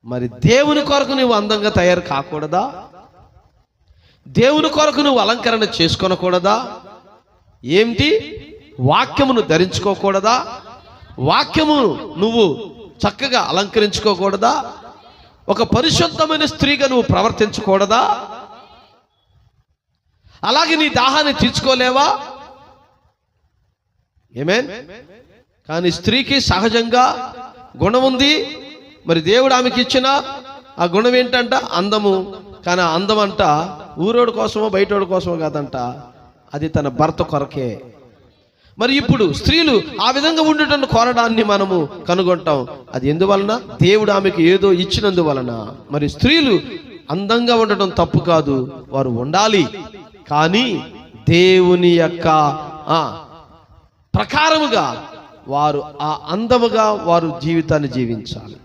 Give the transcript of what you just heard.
మరి దేవుని కొరకు నువ్వు అందంగా తయారు కాకూడదా? దేవుని కొరకు నువ్వు అలంకరణ చేసుకొనకూడదా? ఏమిటి? వాక్యమును ధరించుకోకూడదా? వాక్యము నువ్వు చక్కగా అలంకరించుకోకూడదా? ఒక పరిశుద్ధమైన స్త్రీగా నువ్వు ప్రవర్తించకూడదా? అలాగే నీ దాహాన్ని తీర్చుకోలేవా? ఆమేన్. కానీ స్త్రీకి సహజంగా గుణం ఉంది. మరి దేవుడు ఆమెకి ఇచ్చిన ఆ గుణం ఏంటంట? అందము. కానీ ఆ అందం అంట ఊరోడి కోసమో బయటోడి కోసమో కాదంట, అది తన భర్త కొరకే. మరి ఇప్పుడు స్త్రీలు ఆ విధంగా ఉండటం కోరడాన్ని మనము కనుగొంటాం. అది ఎందువలన? దేవుడు ఆమెకు ఏదో ఇచ్చినందువలన. మరి స్త్రీలు అందంగా ఉండటం తప్పు కాదు, వారు ఉండాలి. కానీ దేవుని యొక్క ప్రకారముగా వారు ఆ అందముగా వారు జీవితాన్ని జీవించాలి.